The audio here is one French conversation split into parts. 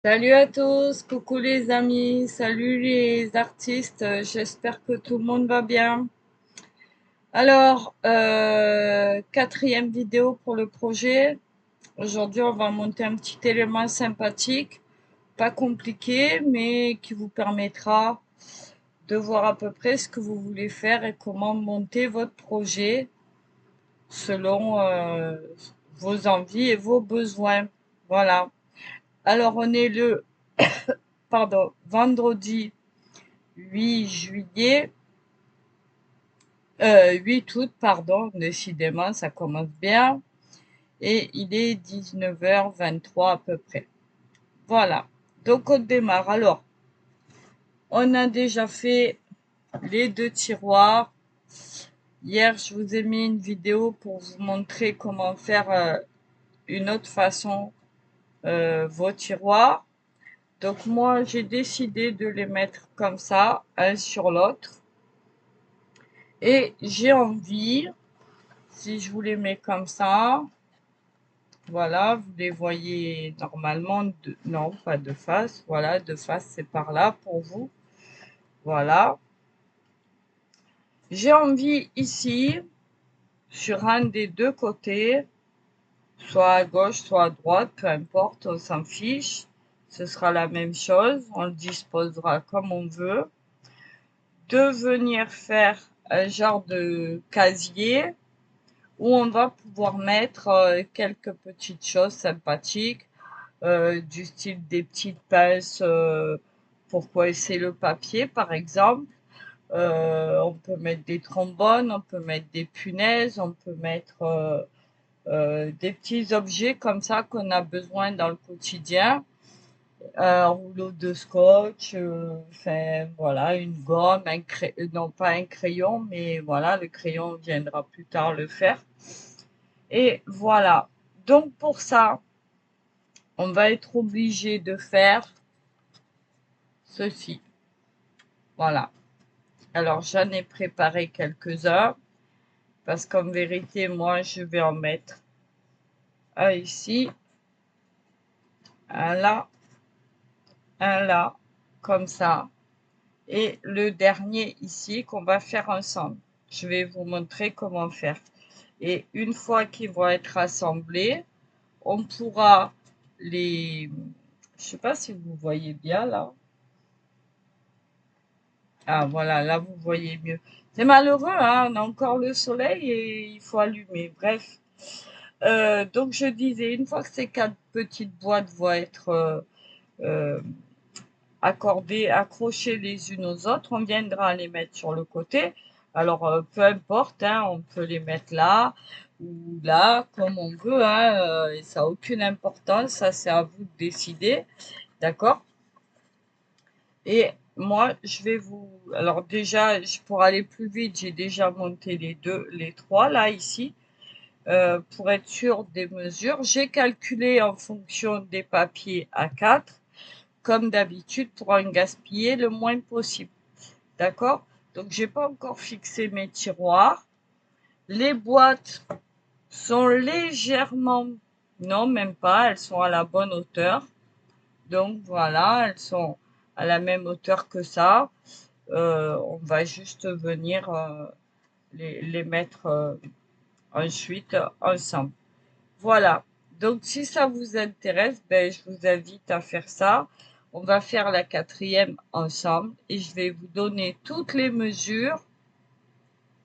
Salut à tous, coucou les amis, salut les artistes, j'espère que tout le monde va bien. Alors, quatrième vidéo pour le projet. Aujourd'hui, on va monter un petit élément sympathique, pas compliqué, mais qui vous permettra de voir à peu près ce que vous voulez faire et comment monter votre projet selon vos envies et vos besoins. Voilà. Alors, on est le, vendredi 8 juillet, 8 août, pardon, décidément, ça commence bien. Et il est 19h23 à peu près. Voilà. Donc, on démarre. Alors, on a déjà fait les deux tiroirs. Hier, je vous ai mis une vidéo pour vous montrer comment faire une autre façon vos tiroirs. Donc, moi, j'ai décidé de les mettre comme ça, un sur l'autre. Et j'ai envie, si je vous les mets comme ça, voilà, vous les voyez normalement, non, pas de face, voilà, de face c'est par là pour vous, voilà. J'ai envie ici, sur un des deux côtés, soit à gauche, soit à droite, peu importe, on s'en fiche, ce sera la même chose, on le disposera comme on veut, de venir faire un genre de casier où on va pouvoir mettre quelques petites choses sympathiques, du style des petites pinces pour coincer le papier, par exemple. On peut mettre des trombones, on peut mettre des punaises, on peut mettre des petits objets comme ça qu'on a besoin dans le quotidien. Un rouleau de scotch, enfin voilà, une gomme, non pas un crayon, mais voilà, le crayon viendra plus tard le faire. Et voilà. Donc pour ça, on va être obligé de faire ceci. Voilà. Alors j'en ai préparé quelques-uns parce qu'en vérité, moi, je vais en mettre un ici, un là, comme ça, et le dernier ici qu'on va faire ensemble. Je vais vous montrer comment faire. Et une fois qu'ils vont être assemblés, on pourra les... Je sais pas si vous voyez bien là. Ah voilà, là vous voyez mieux. C'est malheureux, hein, on a encore le soleil et il faut allumer. Bref. Donc je disais, une fois que ces quatre petites boîtes vont être euh, accordées, accrochées les unes aux autres, on viendra les mettre sur le côté. Alors peu importe, hein, on peut les mettre là ou là, comme on veut, hein, et ça n'a aucune importance, ça c'est à vous de décider, d'accord? Et moi, je vais vous... Alors déjà, pour aller plus vite, j'ai déjà monté les trois là, ici. Pour être sûr des mesures. J'ai calculé en fonction des papiers A4, comme d'habitude, pour en gaspiller le moins possible. D'accord? Donc, j'ai pas encore fixé mes tiroirs. Les boîtes sont légèrement, non, même pas, elles sont à la bonne hauteur. Donc, voilà, elles sont à la même hauteur que ça. On va juste venir les mettre ensuite ensemble. Voilà. Donc, si ça vous intéresse, ben, je vous invite à faire ça. On va faire la quatrième ensemble et je vais vous donner toutes les mesures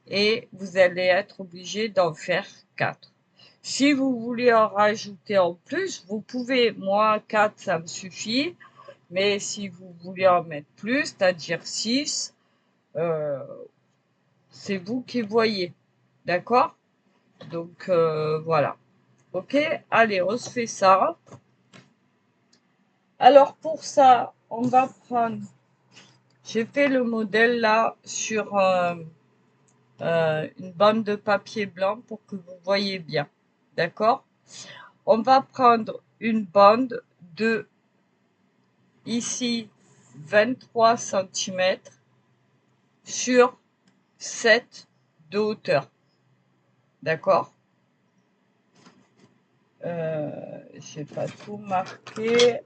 et vous allez être obligé d'en faire 4. Si vous voulez en rajouter en plus, vous pouvez. Moi, 4, ça me suffit. Mais si vous voulez en mettre plus, c'est-à-dire 6, euh, c'est vous qui voyez. D'accord? Donc, voilà. Ok? Allez, on se fait ça. Alors pour ça, on va prendre, j'ai fait le modèle là sur une bande de papier blanc pour que vous voyez bien. D'accord? On va prendre une bande de ici 23 cm sur 7 de hauteur. D'accord? J'ai pas tout marqué.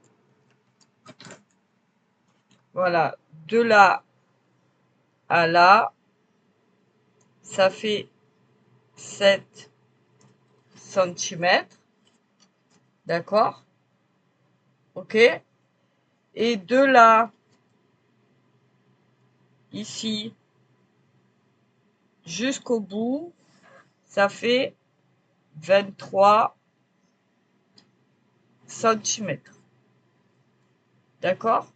Voilà, de là à là, ça fait 7 cm. D'accord? Ok? Et de là, ici, jusqu'au bout, ça fait 23 cm. D'accord?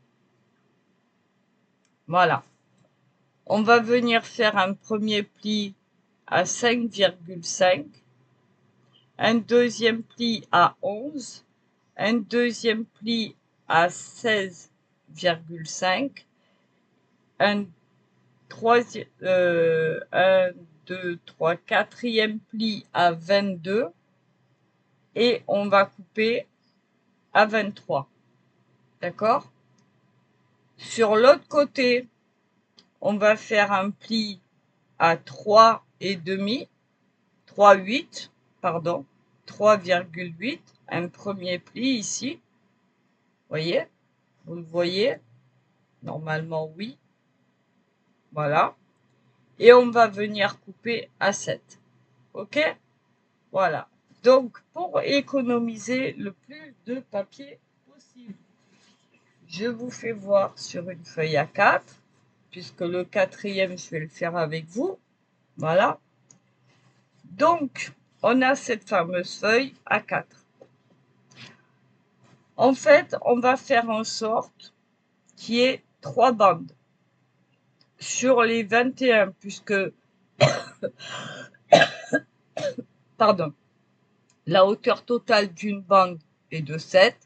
Voilà. On va venir faire un premier pli à 5,5, un deuxième pli à 11, un deuxième pli à 16,5, un troisième, 1, 2, 3, quatrième pli à 22 et on va couper à 23. D'accord? Sur l'autre côté, on va faire un pli à 3,5, 3,8, pardon, 3,8, un premier pli ici. Voyez? Vous le voyez? Normalement, oui. Voilà. Et on va venir couper à 7. OK? Voilà. Donc, pour économiser le plus de papier possible, je vous fais voir sur une feuille A4, puisque le quatrième, je vais le faire avec vous. Voilà. Donc, on a cette fameuse feuille A4. En fait, on va faire en sorte qu'il y ait 3 bandes sur les 21, puisque, pardon, la hauteur totale d'une bande est de 7,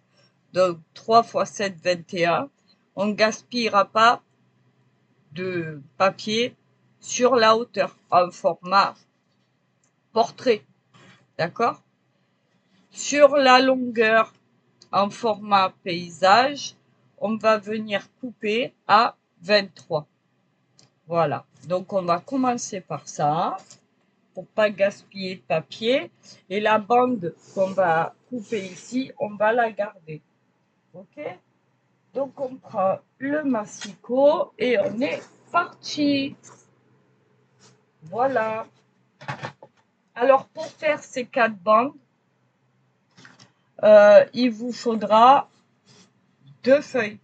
donc 3 fois 7, 21. On ne gaspillera pas de papier sur la hauteur en format portrait, d'accord? Sur la longueur en format paysage, on va venir couper à 23. Voilà, donc on va commencer par ça pour pas gaspiller de papier. Et la bande qu'on va couper ici, on va la garder. Ok? Donc on prend le massicot et on est parti. Voilà. Alors pour faire ces 4 bandes, il vous faudra 2 feuilles.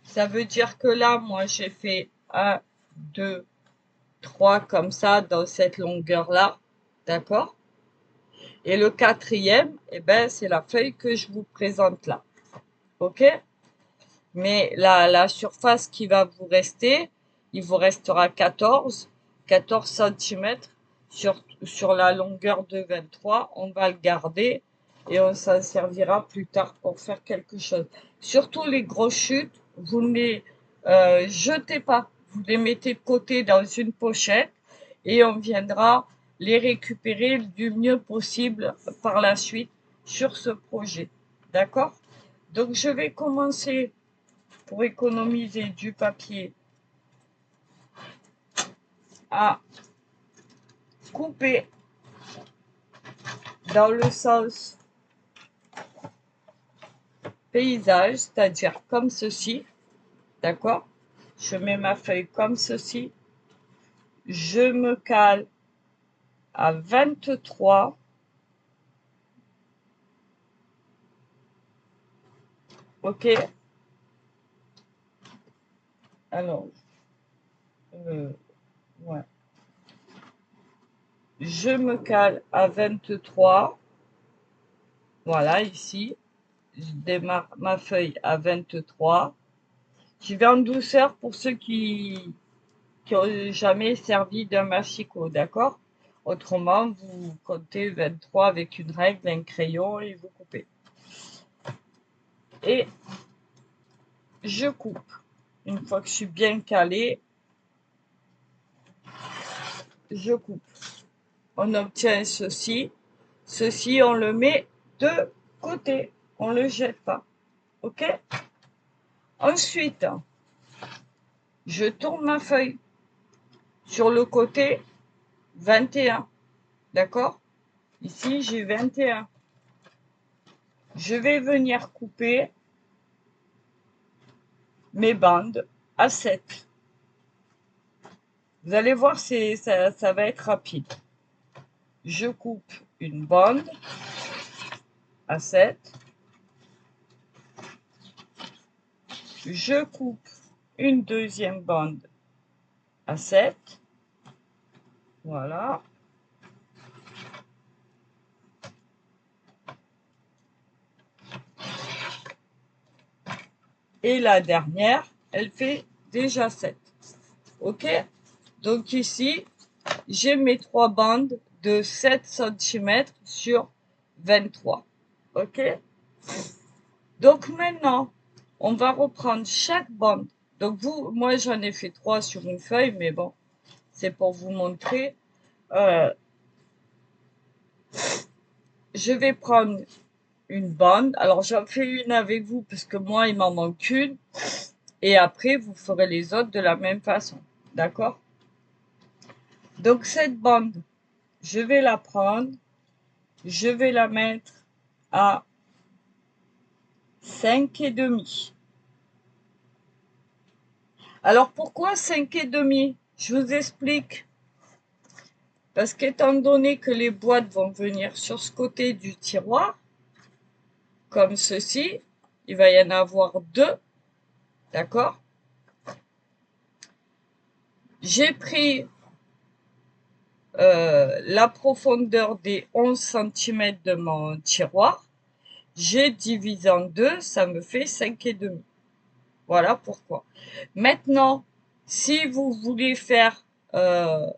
Ça veut dire que là, moi, j'ai fait 1, 2, 3 comme ça dans cette longueur-là. D'accord? Et le quatrième, eh ben, c'est la feuille que je vous présente là. OK? Mais la surface qui va vous rester, il vous restera 14 cm sur la longueur de 23. On va le garder et on s'en servira plus tard pour faire quelque chose. Surtout les grosses chutes, vous ne les jetez pas. Vous les mettez de côté dans une pochette et on viendra les récupérer du mieux possible par la suite sur ce projet. D'accord? Donc je vais commencer pour économiser du papier à couper dans le sens paysage, c'est-à-dire comme ceci, d'accord? Je mets ma feuille comme ceci, je me cale à 23, ok? Alors, ouais. Je me cale à 23, voilà, ici, je démarre ma feuille à 23. Je vais en douceur pour ceux qui n'ont jamais servi d'un massicot, d'accord? Autrement, vous comptez 23 avec une règle, un crayon et vous coupez. Et je coupe. Une fois que je suis bien calée, je coupe. On obtient ceci. Ceci, on le met de côté. On ne le jette pas. OK? Ensuite, je tourne ma feuille sur le côté 21. D'accord? Ici, j'ai 21. Je vais venir couper mes bandes à 7. Vous allez voir, ça va être rapide. Je coupe une bande à 7. Je coupe une deuxième bande à 7. Voilà. Et la dernière, elle fait déjà 7. OK? Donc ici, j'ai mes 3 bandes de 7 cm sur 23. OK? Donc maintenant, on va reprendre chaque bande. Donc moi j'en ai fait 3 sur une feuille, mais bon, c'est pour vous montrer. Je vais prendre une bande. Alors j'en fais une avec vous parce que moi il m'en manque une. Et après vous ferez les autres de la même façon. D'accord? Donc cette bande, je vais la prendre. Je vais la mettre à 5,5. Alors pourquoi 5,5? Je vous explique. Parce qu'étant donné que les boîtes vont venir sur ce côté du tiroir, comme ceci, il va y en avoir 2, d'accord? J'ai pris la profondeur des 11 cm de mon tiroir, j'ai divisé en 2, ça me fait 5,5. Voilà pourquoi. Maintenant, si vous voulez faire de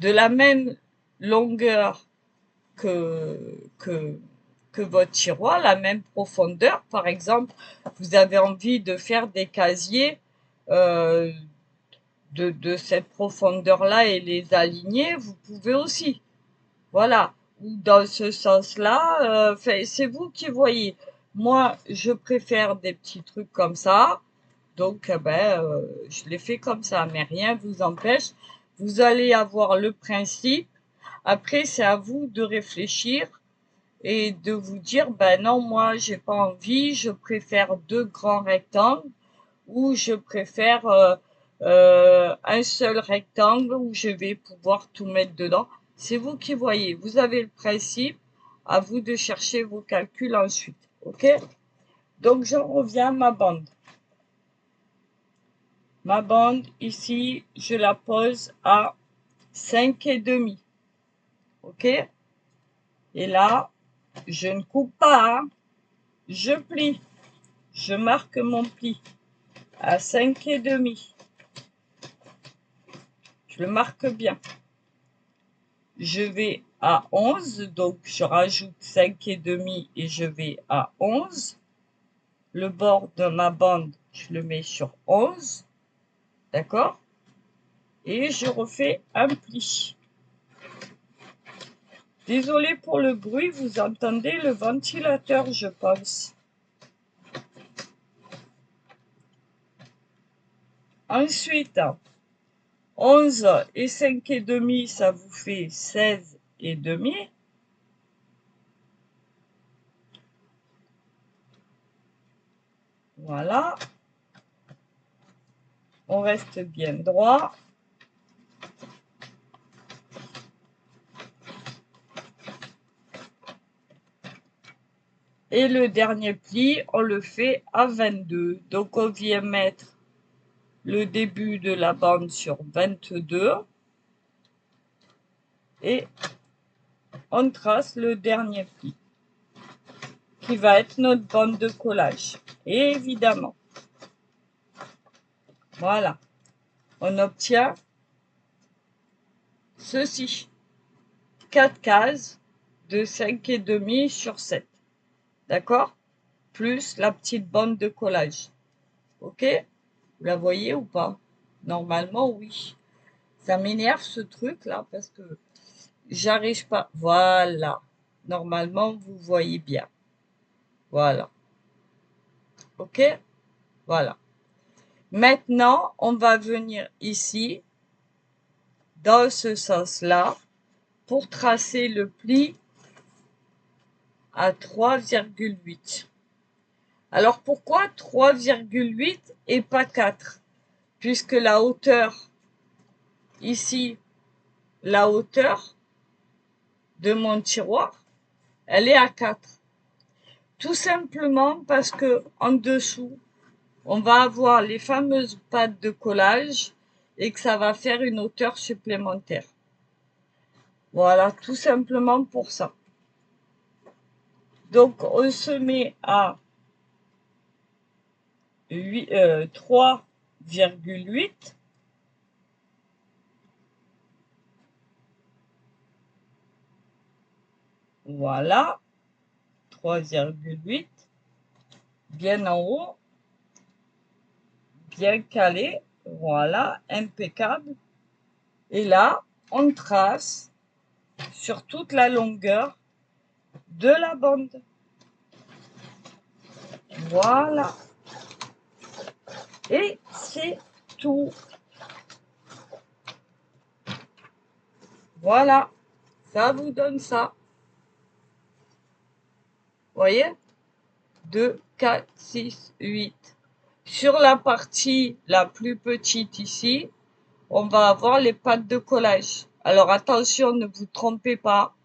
la même longueur que votre tiroir, la même profondeur, par exemple, vous avez envie de faire des casiers de cette profondeur-là et les aligner, vous pouvez aussi. Voilà. Ou dans ce sens-là, c'est vous qui voyez. Moi, je préfère des petits trucs comme ça. Donc, je l'ai fait comme ça, mais rien ne vous empêche. Vous allez avoir le principe. Après, c'est à vous de réfléchir et de vous dire, ben non, moi, j'ai pas envie, je préfère 2 grands rectangles ou je préfère un seul rectangle où je vais pouvoir tout mettre dedans. C'est vous qui voyez. Vous avez le principe, à vous de chercher vos calculs ensuite. OK? Donc, j'en reviens à ma bande. Ma bande, ici, je la pose à 5,5. OK? Et là, je ne coupe pas, hein. Je plie. Je marque mon pli à 5,5. Je le marque bien. Je vais à 11, donc je rajoute 5,5 et je vais à 11. Le bord de ma bande, je le mets sur 11. D'accord? Et je refais un pli. Désolé pour le bruit, vous entendez le ventilateur, je pense. Ensuite, 11 et 5,5, ça vous fait 16,5. Voilà. On reste bien droit. Et le dernier pli, on le fait à 22. Donc, on vient mettre le début de la bande sur 22. Et on trace le dernier pli, qui va être notre bande de collage. Et évidemment, voilà, on obtient ceci. 4 cases de 5,5 sur 7. D'accord? Plus la petite bande de collage. OK? Vous la voyez ou pas? Normalement, oui. Ça m'énerve ce truc-là parce que j'arrive pas. Voilà. Normalement, vous voyez bien. Voilà. OK? Voilà. Maintenant, on va venir ici, dans ce sens-là, pour tracer le pli à 3,8. Alors pourquoi 3,8 et pas 4? Puisque la hauteur, ici, la hauteur de mon tiroir, elle est à 4. Tout simplement parce que en dessous, on va avoir les fameuses pattes de collage et que ça va faire une hauteur supplémentaire. Voilà, tout simplement pour ça. Donc, on se met à 3,8. Voilà, 3,8. Bien en haut, bien calé. Voilà, impeccable. Et là, on trace sur toute la longueur de la bande. Voilà. Et c'est tout. Voilà. Ça vous donne ça. Vous voyez? 2, 4, 6, 8. Sur la partie la plus petite ici, on va avoir les pattes de collage. Alors attention, ne vous trompez pas,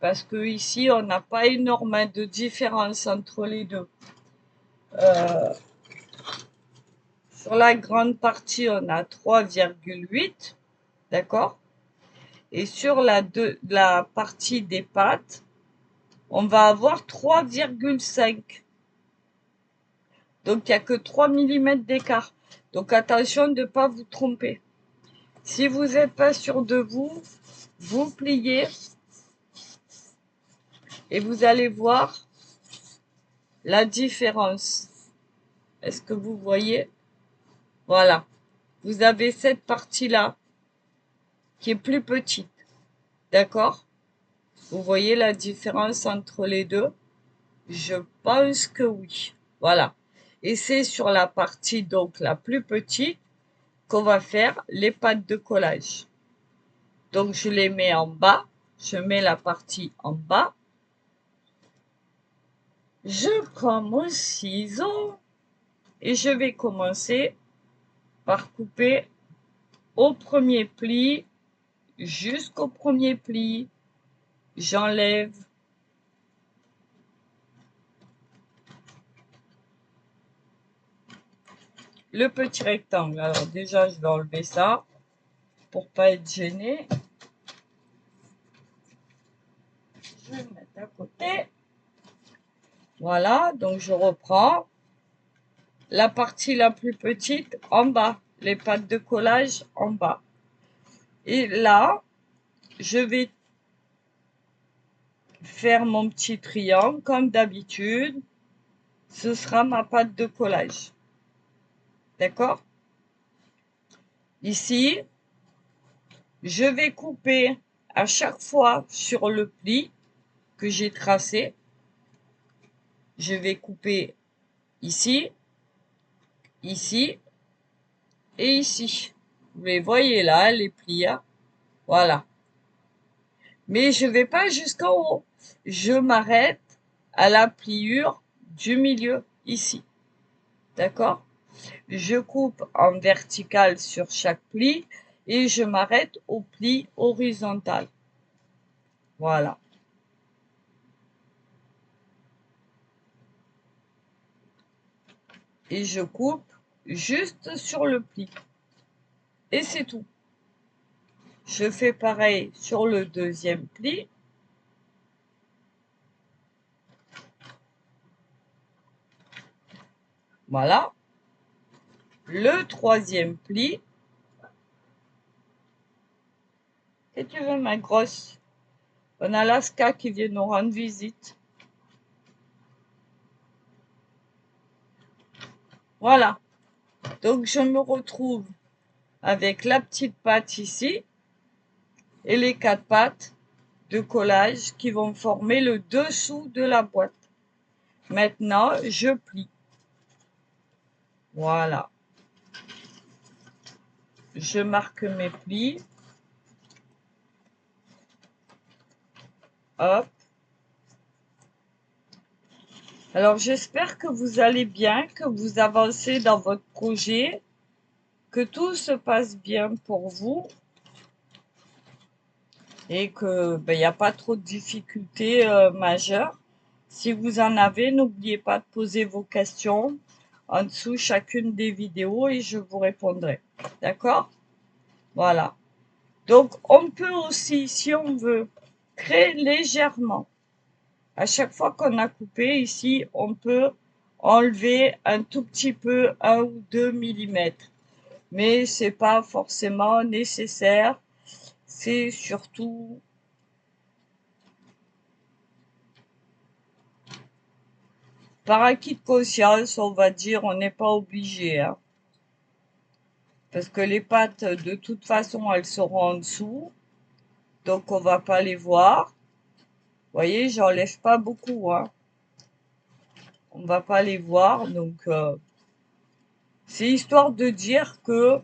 parce que ici, on n'a pas énormément de différence entre les deux. Sur la grande partie, on a 3,8, d'accord? Et sur la partie des pattes, on va avoir 3,5. Donc, il n'y a que 3 mm d'écart. Donc, attention de ne pas vous tromper. Si vous n'êtes pas sûr de vous, vous pliez et vous allez voir la différence. Est-ce que vous voyez? Voilà. Vous avez cette partie-là qui est plus petite. D'accord? Vous voyez la différence entre les deux? Je pense que oui. Voilà. Et c'est sur la partie donc la plus petite qu'on va faire les pattes de collage. Donc je les mets en bas. Je mets la partie en bas. Je prends mon ciseau et je vais commencer par couper au premier pli jusqu'au premier pli. J'enlève le petit rectangle. Alors déjà, je vais enlever ça pour pas être gêné. Je vais le mettre à côté. Voilà, donc je reprends la partie la plus petite en bas, les pattes de collage en bas. Et là, je vais faire mon petit triangle comme d'habitude. Ce sera ma patte de collage. D'accord? Ici, je vais couper à chaque fois sur le pli que j'ai tracé. Je vais couper ici, ici et ici. Vous les voyez là, les plis. Hein? Voilà. Mais je ne vais pas jusqu'en haut. Je m'arrête à la pliure du milieu, ici. D'accord? Je coupe en vertical sur chaque pli et je m'arrête au pli horizontal. Voilà. Et je coupe juste sur le pli. Et c'est tout. Je fais pareil sur le deuxième pli. Voilà. Le troisième pli. Et tu veux ma grosse? On a Alaska qui vient nous rendre visite. Voilà. Donc je me retrouve avec la petite patte ici et les 4 pattes de collage qui vont former le dessous de la boîte. Maintenant, je plie. Voilà. Je marque mes plis. Hop. Alors, j'espère que vous allez bien, que vous avancez dans votre projet, que tout se passe bien pour vous et que il n'y a pas trop de difficultés majeures. Si vous en avez, n'oubliez pas de poser vos questions en dessous chacune des vidéos et je vous répondrai. D'accord? Voilà. Donc, on peut aussi, si on veut, créer légèrement. À chaque fois qu'on a coupé ici, on peut enlever un tout petit peu, 1 ou 2 millimètres. Mais c'est pas forcément nécessaire. C'est surtout par acquis de conscience, on va dire, on n'est pas obligé, hein. Parce que les pattes, de toute façon, elles seront en dessous. Donc, on va pas les voir. Vous voyez, j'enlève pas beaucoup, hein. On va pas les voir. Donc, c'est histoire de dire que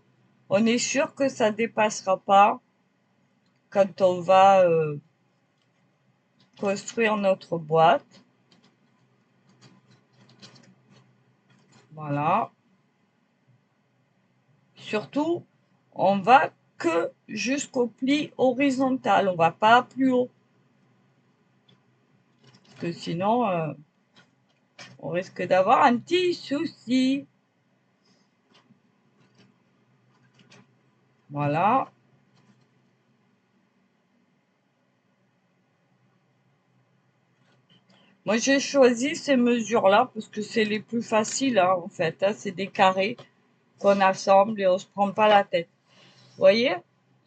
on est sûr que ça dépassera pas quand on va construire notre boîte. Voilà. Surtout, on va que jusqu'au pli horizontal. On va pas plus haut. Parce que sinon, on risque d'avoir un petit souci. Voilà. Moi, j'ai choisi ces mesures-là parce que c'est les plus faciles, hein, en fait, hein. C'est des carrés qu'on assemble et on se prend pas la tête. Vous voyez?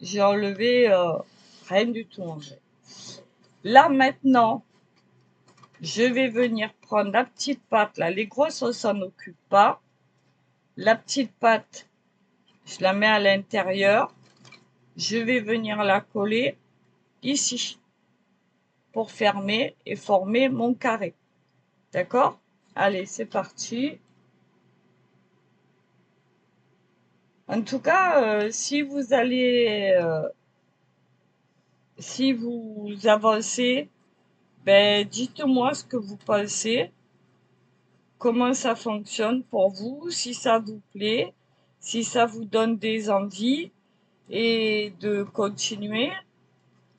J'ai enlevé rien du tout, en fait. Là, maintenant, je vais venir prendre la petite patte, là. Les grosses, on s'en occupe pas. La petite patte, je la mets à l'intérieur. Je vais venir la coller ici pour fermer et former mon carré. D'accord? Allez, c'est parti. En tout cas, si vous avancez, ben, dites-moi ce que vous pensez, comment ça fonctionne pour vous, si ça vous plaît, si ça vous donne des envies et de continuer,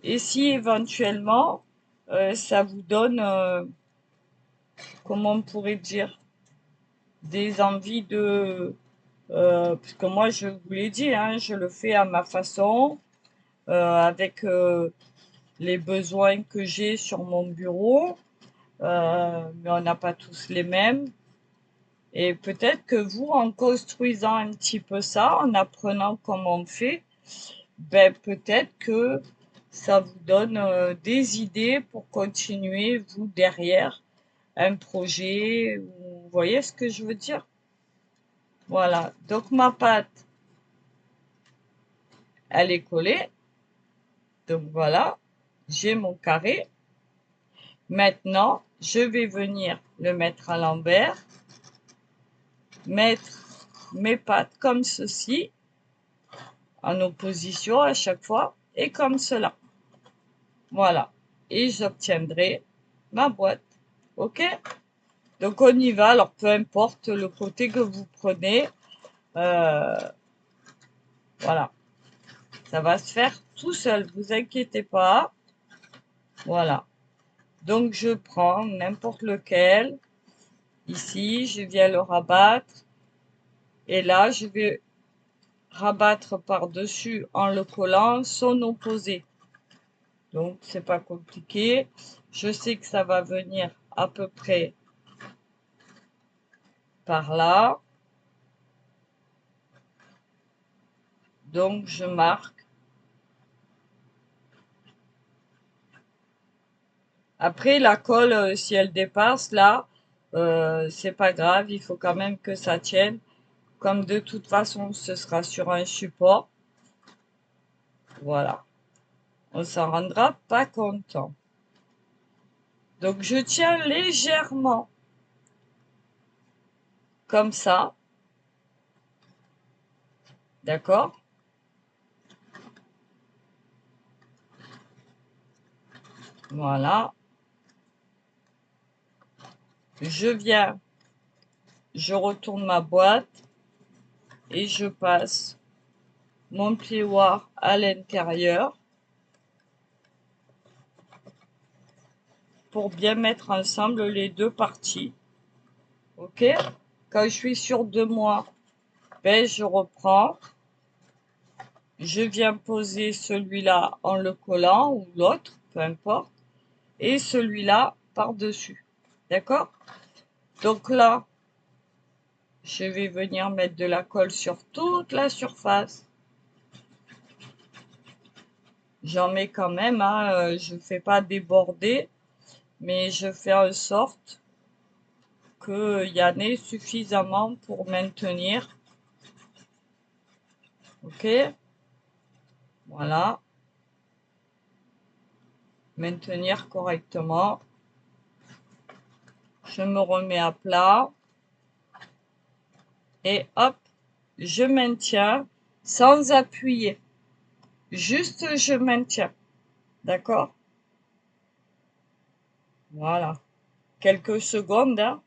et si éventuellement ça vous donne, comment on pourrait dire, des envies de, parce que moi je vous l'ai dit, hein, je le fais à ma façon, avec les besoins que j'ai sur mon bureau, mais on n'a pas tous les mêmes. Et peut-être que vous, en construisant un petit peu ça, en apprenant comment on fait, ben peut-être que ça vous donne des idées pour continuer, vous, derrière, un projet. Vous voyez ce que je veux dire? Voilà. Donc ma pâte, elle est collée. Donc voilà, j'ai mon carré. Maintenant, je vais venir le mettre à l'envers, mettre mes pattes comme ceci, en opposition à chaque fois, et comme cela. Voilà. Et j'obtiendrai ma boîte. OK? Donc on y va. Alors peu importe le côté que vous prenez, euh, voilà. Ça va se faire tout seul. Vous inquiétez pas. Voilà. Donc je prends n'importe lequel. Ici, je viens le rabattre. Et là, je vais rabattre par-dessus en le collant son opposé. Donc, c'est pas compliqué. Je sais que ça va venir à peu près par là. Donc, je marque. Après, la colle, si elle dépasse là, c'est pas grave. Il faut quand même que ça tienne. Comme de toute façon, ce sera sur un support. Voilà. On s'en rendra pas content. Donc, je tiens légèrement comme ça. D'accord? Voilà. je viens, je retourne ma boîte et je passe mon plioir à l'intérieur pour bien mettre ensemble les deux parties. Ok? Quand je suis sûre de moi, ben, je reprends. Je viens poser celui-là en le collant ou l'autre, peu importe, et celui-là par-dessus. D'accord? Donc là, je vais venir mettre de la colle sur toute la surface. J'en mets quand même, hein, je ne fais pas déborder, mais je fais en sorte qu'il y en ait suffisamment pour maintenir. Ok? Voilà. Maintenir correctement. Je me remets à plat. Et hop, je maintiens sans appuyer. Juste je maintiens. D'accord? Voilà. Quelques secondes, hein,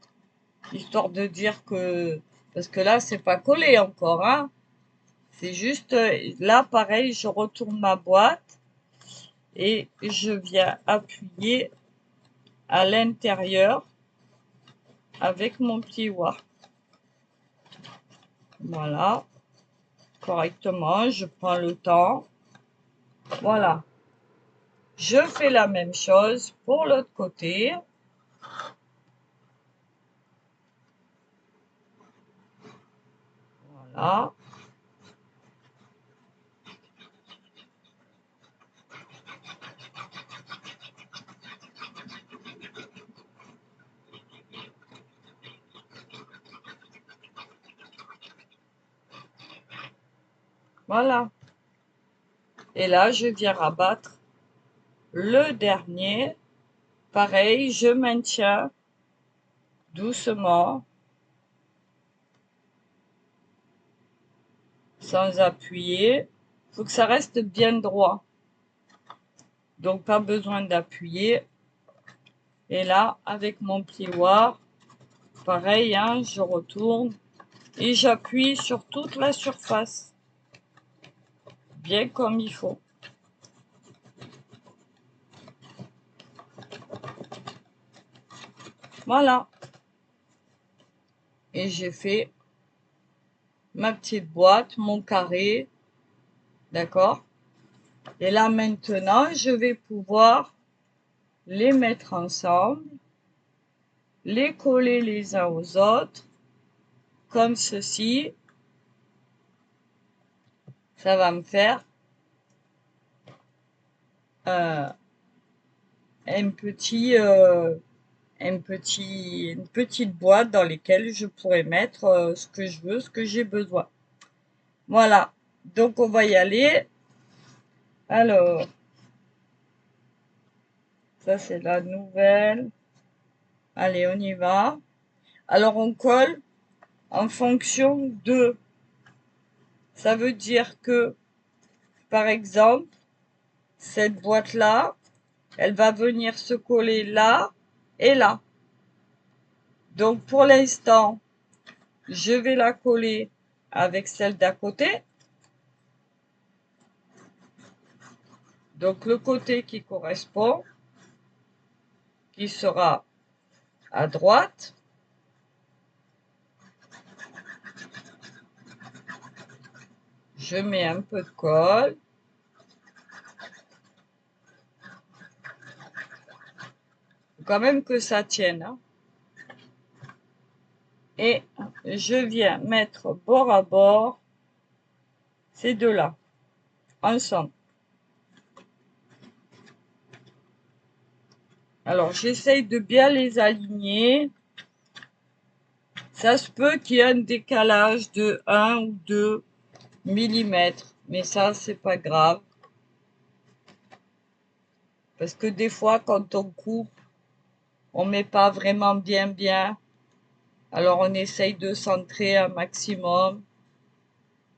histoire de dire que... Parce que là, c'est pas collé encore, hein. C'est juste... Là, pareil, je retourne ma boîte et je viens appuyer à l'intérieur avec mon plioir. Voilà. Correctement, je prends le temps. Voilà. Je fais la même chose pour l'autre côté. Voilà. Voilà. Et là, je viens rabattre le dernier. Pareil, je maintiens doucement, sans appuyer. Il faut que ça reste bien droit. Donc, pas besoin d'appuyer. Et là, avec mon plioir, pareil, hein, je retourne et j'appuie sur toute la surface. Bien comme il faut. Voilà. Et j'ai fait ma petite boîte, mon carré. D'accord? Et là, maintenant, je vais pouvoir les mettre ensemble, les coller les uns aux autres, comme ceci. Ça va me faire une petite boîte dans laquelle je pourrais mettre ce que je veux, ce que j'ai besoin. Voilà, donc on va y aller. Alors, ça c'est la nouvelle. Allez, on y va. Alors on colle en fonction de... Ça veut dire que, par exemple, cette boîte-là, elle va venir se coller là et là. Donc pour l'instant, je vais la coller avec celle d'à côté. Donc le côté qui correspond, qui sera à droite. Je mets un peu de colle. Faut quand même que ça tienne, hein. Et je viens mettre bord à bord ces deux-là, ensemble. Alors, j'essaye de bien les aligner. Ça se peut qu'il y ait un décalage de 1 ou 2 millimètres, mais ça, c'est pas grave. Parce que des fois, quand on coupe, on met pas vraiment bien. Alors, on essaye de centrer un maximum.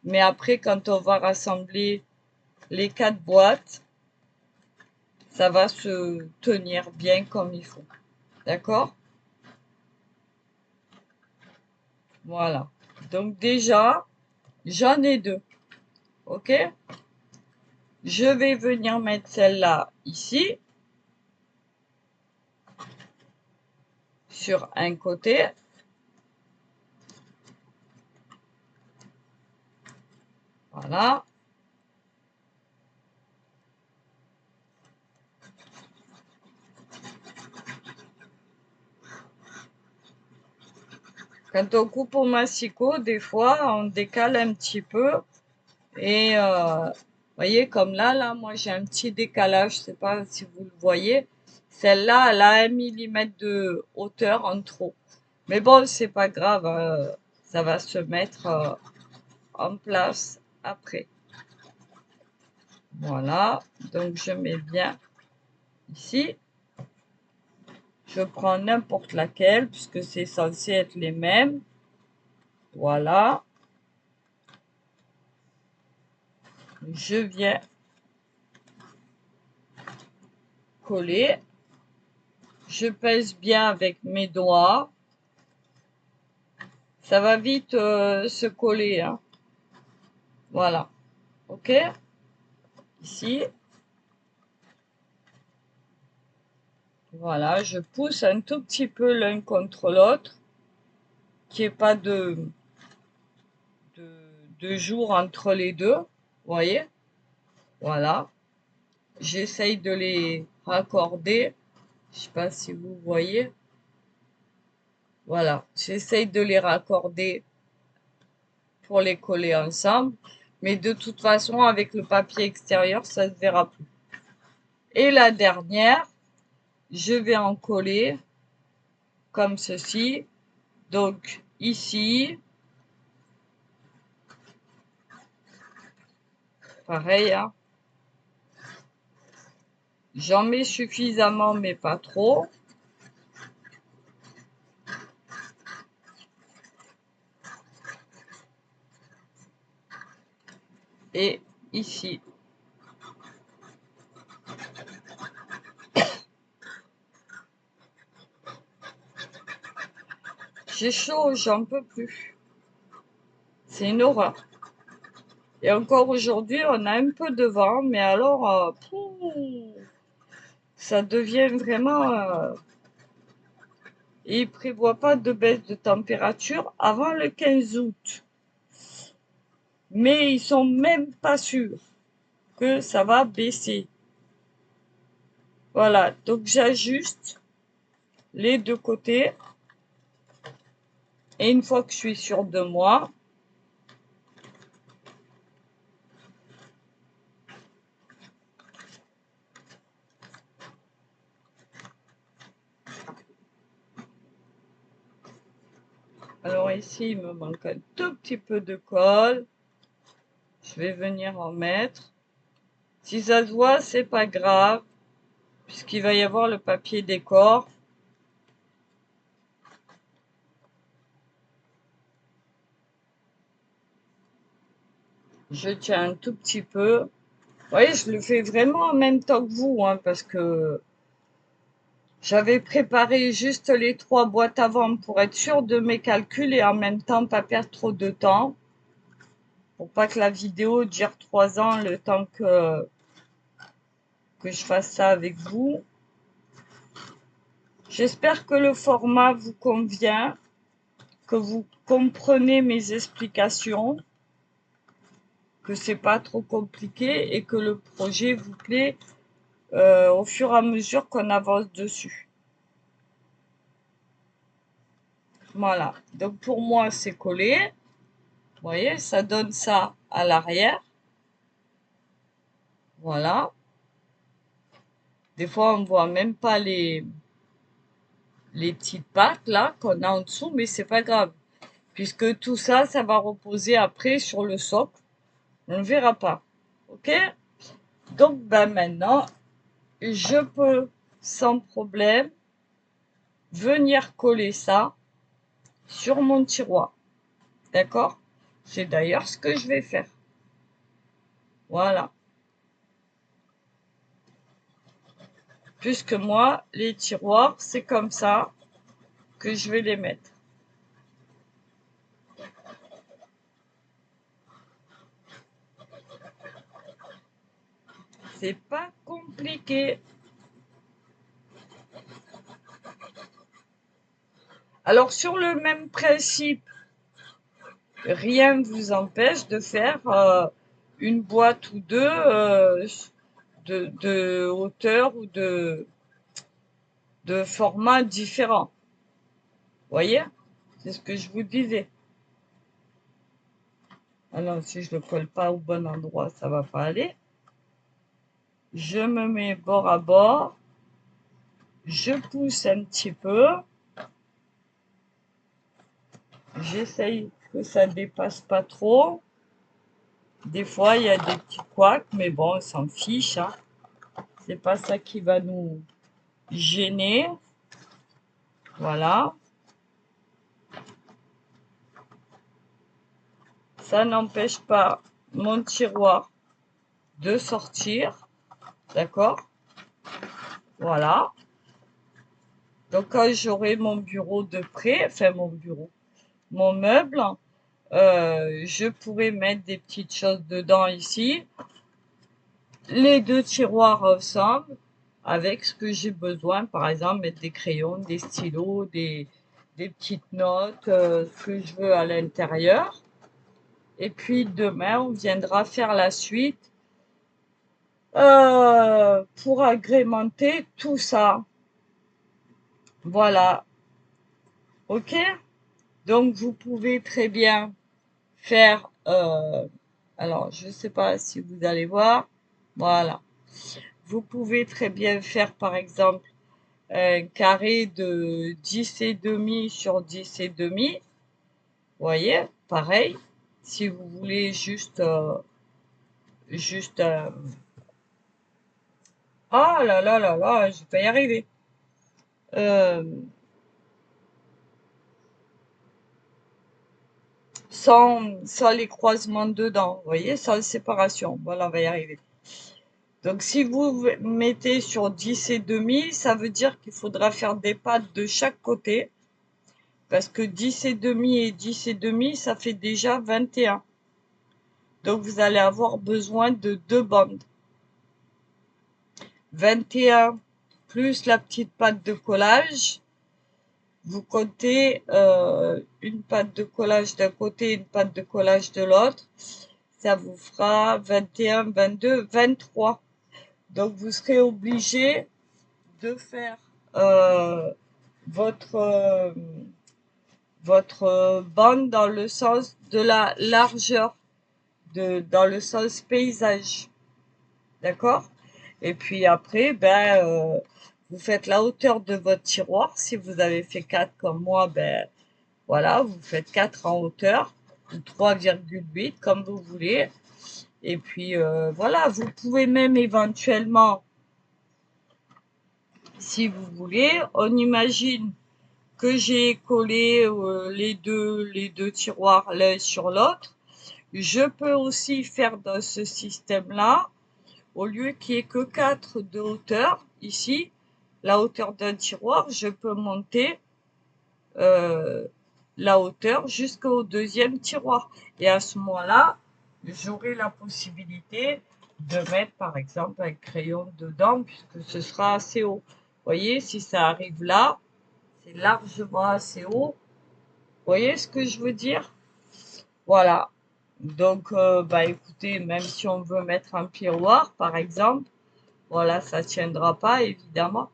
Mais après, quand on va rassembler les 4 boîtes, ça va se tenir bien comme il faut. D'accord? Voilà. Donc déjà, j'en ai deux. OK? Je vais venir mettre celle-là ici, sur un côté. Voilà. Quand on coupe au massicot, des fois, on décale un petit peu. Et vous voyez, comme là, moi, j'ai un petit décalage. Je ne sais pas si vous le voyez. Celle-là, elle a 1 millimètre de hauteur en trop. Mais bon, c'est pas grave. Ça va se mettre en place après. Voilà. Donc, je mets bien ici. Je prends n'importe laquelle, puisque c'est censé être les mêmes. Voilà. Je viens coller. Je pèse bien avec mes doigts. Ça va vite se coller. Hein. Voilà. OK? Ici. Voilà. Je pousse un tout petit peu l'un contre l'autre. Qu'il n'y ait pas de jour entre les deux. Vous voyez? Voilà. J'essaye de les raccorder. Je ne sais pas si vous voyez. Voilà. J'essaye de les raccorder pour les coller ensemble. Mais de toute façon, avec le papier extérieur, ça ne se verra plus. Et la dernière, je vais en coller comme ceci. Donc ici, pareil, hein. J'en mets suffisamment, mais pas trop. Et ici. J'ai chaud, j'en peux plus. C'est une horreur. Et encore aujourd'hui, on a un peu de vent, mais alors, ça devient vraiment... et il ne prévoit pas de baisse de température avant le 15 août. Mais ils sont même pas sûrs que ça va baisser. Voilà, donc j'ajuste les deux côtés. Et une fois que je suis sûre de moi, alors ici, il me manque un tout petit peu de colle. Je vais venir en mettre. Si ça se voit, c'est pas grave, puisqu'il va y avoir le papier décor. Je tiens un tout petit peu. Vous voyez, je le fais vraiment en même temps que vous, hein, parce que j'avais préparé juste les 3 boîtes avant pour être sûre de mes calculs et en même temps pas perdre trop de temps. Pour pas que la vidéo dure 3 ans, le temps que je fasse ça avec vous. J'espère que le format vous convient, que vous comprenez mes explications, que c'est pas trop compliqué et que le projet vous plaît au fur et à mesure qu'on avance dessus. Voilà, donc pour moi c'est collé. Vous voyez, ça donne ça à l'arrière. Voilà. Des fois on voit même pas les petites pattes là qu'on a en dessous, mais c'est pas grave. Puisque tout ça, ça va reposer après sur le socle. On ne verra pas. OK? Donc, ben maintenant, je peux sans problème venir coller ça sur mon tiroir. D'accord? C'est d'ailleurs ce que je vais faire. Voilà. Puisque moi, les tiroirs, c'est comme ça que je vais les mettre. C'est pas compliqué. Alors, sur le même principe, rien ne vous empêche de faire une boîte ou deux de hauteur ou de format différents. Voyez? C'est ce que je vous disais. Alors, si je ne le colle pas au bon endroit, ça va pas aller. Je me mets bord à bord. Je pousse un petit peu. J'essaye que ça dépasse pas trop. Des fois, il y a des petits couacs, mais bon, on s'en fiche. Hein. C'est pas ça qui va nous gêner. Voilà. Ça n'empêche pas mon tiroir de sortir. D'accord? Voilà. Donc, quand j'aurai mon bureau de près, enfin mon bureau, mon meuble, je pourrais mettre des petites choses dedans ici. Les deux tiroirs ensemble, avec ce que j'ai besoin, par exemple, mettre des crayons, des stylos, des petites notes, ce que je veux à l'intérieur. Et puis demain, on viendra faire la suite pour agrémenter tout ça. Voilà. OK? Donc, vous pouvez très bien faire... alors, je ne sais pas si vous allez voir. Voilà. Vous pouvez très bien faire, par exemple, un carré de 10,5 sur 10,5. Vous voyez? Pareil. Si vous voulez juste... oh là là là là, je vais pas y arriver. Sans les croisements dedans, vous voyez, sans séparation. Voilà, on va y arriver. Donc, si vous mettez sur 10,5, ça veut dire qu'il faudra faire des pattes de chaque côté. Parce que 10,5 et 10,5, ça fait déjà 21. Donc, vous allez avoir besoin de 2 bandes. 21 plus la petite patte de collage. Vous comptez une patte de collage d'un côté, une patte de collage de l'autre. Ça vous fera 21, 22, 23. Donc, vous serez obligé de faire votre bande dans le sens de la largeur, dans le sens paysage. D'accord? Et puis après, vous faites la hauteur de votre tiroir. Si vous avez fait 4 comme moi, voilà, vous faites 4 en hauteur, ou 3,8 comme vous voulez. Et puis voilà, vous pouvez même éventuellement, si vous voulez, on imagine que j'ai collé les deux tiroirs l'un sur l'autre. Je peux aussi faire dans ce système-là, au lieu qu'il n'y ait que 4 de hauteur, ici, la hauteur d'un tiroir, je peux monter la hauteur jusqu'au deuxième tiroir. Et à ce moment-là, j'aurai la possibilité de mettre, par exemple, un crayon dedans, puisque ce sera assez haut. Vous voyez, si ça arrive là, c'est largement assez haut. Vous voyez ce que je veux dire? Voilà. Donc, écoutez, même si on veut mettre un tiroir, par exemple, voilà, ça ne tiendra pas, évidemment.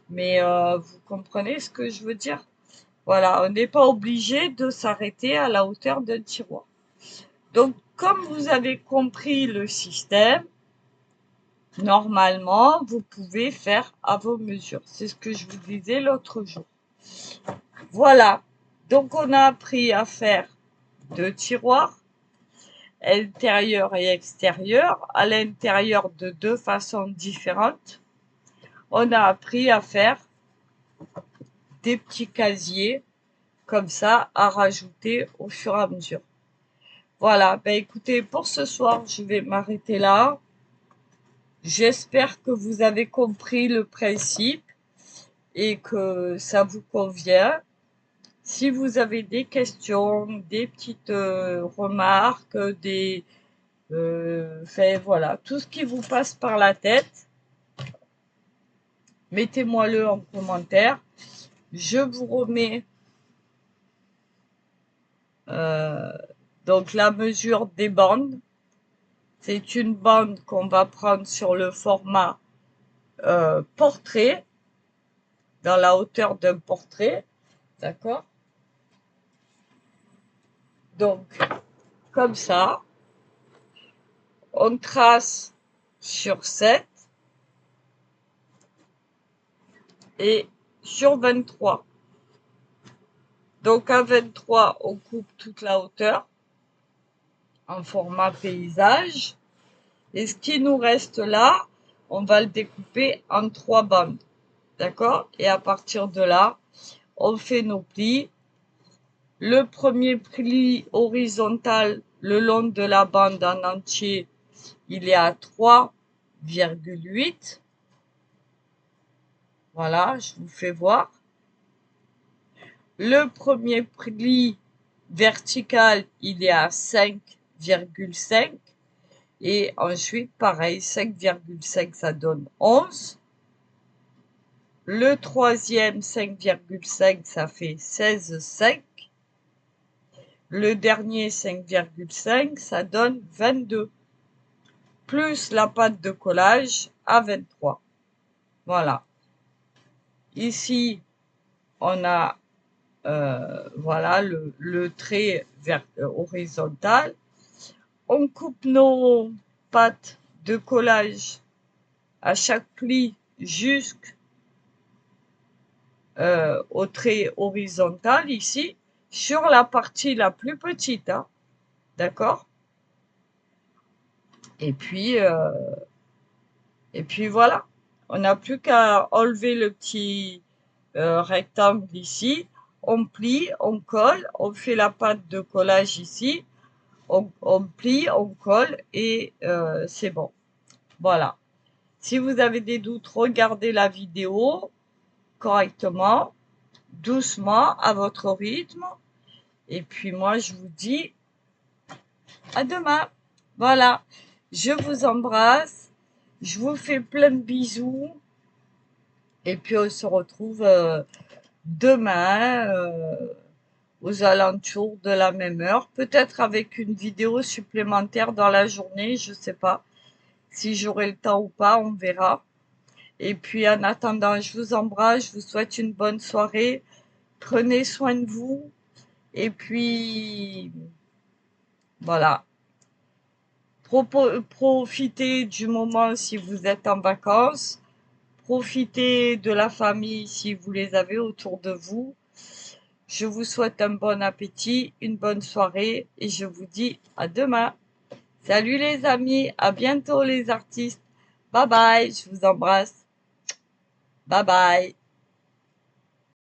Mais vous comprenez ce que je veux dire? Voilà, on n'est pas obligé de s'arrêter à la hauteur d'un tiroir. Donc, comme vous avez compris le système, normalement, vous pouvez faire à vos mesures. C'est ce que je vous disais l'autre jour. Voilà. Donc, on a appris à faire 2 tiroirs, intérieur et extérieur, à l'intérieur de 2 façons différentes. On a appris à faire des petits casiers comme ça à rajouter au fur et à mesure. Voilà, écoutez, pour ce soir, je vais m'arrêter là. J'espère que vous avez compris le principe et que ça vous convient. Si vous avez des questions, des petites remarques, des Enfin, voilà, tout ce qui vous passe par la tête, mettez-moi-le en commentaire. Je vous remets donc la mesure des bandes. C'est une bande qu'on va prendre sur le format portrait, dans la hauteur d'un portrait, d'accord? Donc, comme ça, on trace sur 7 et sur 23. Donc, à 23, on coupe toute la hauteur en format paysage. Et ce qui nous reste là, on va le découper en 3 bandes. D'accord? Et à partir de là, on fait nos plis. Le premier pli horizontal le long de la bande en entier, il est à 3,8. Voilà, je vous fais voir. Le premier pli vertical, il est à 5,5. Et ensuite, pareil, 5,5, ça donne 11. Le troisième, 5,5, ça fait 16,5. Le dernier, 5,5, ça donne 22. Plus la pâte de collage à 23. Voilà. Ici, on a voilà le trait horizontal. On coupe nos pâtes de collage à chaque pli jusqu'au trait horizontal ici, sur la partie la plus petite, hein, d'accord? Et puis voilà, on n'a plus qu'à enlever le petit rectangle ici, on plie, on colle, on fait la pâte de collage ici, on plie, on colle et c'est bon. Voilà. Si vous avez des doutes, regardez la vidéo correctement, doucement, à votre rythme. Et puis moi, je vous dis à demain. Voilà. Je vous embrasse. Je vous fais plein de bisous. Et puis on se retrouve demain aux alentours de la même heure. Peut-être avec une vidéo supplémentaire dans la journée. Je ne sais pas si j'aurai le temps ou pas. On verra. Et puis en attendant, je vous embrasse. Je vous souhaite une bonne soirée. Prenez soin de vous. Et puis voilà. Profitez du moment si vous êtes en vacances. Profitez de la famille si vous les avez autour de vous. Je vous souhaite un bon appétit, une bonne soirée et je vous dis à demain. Salut les amis, à bientôt les artistes. Bye bye, je vous embrasse. Bye bye.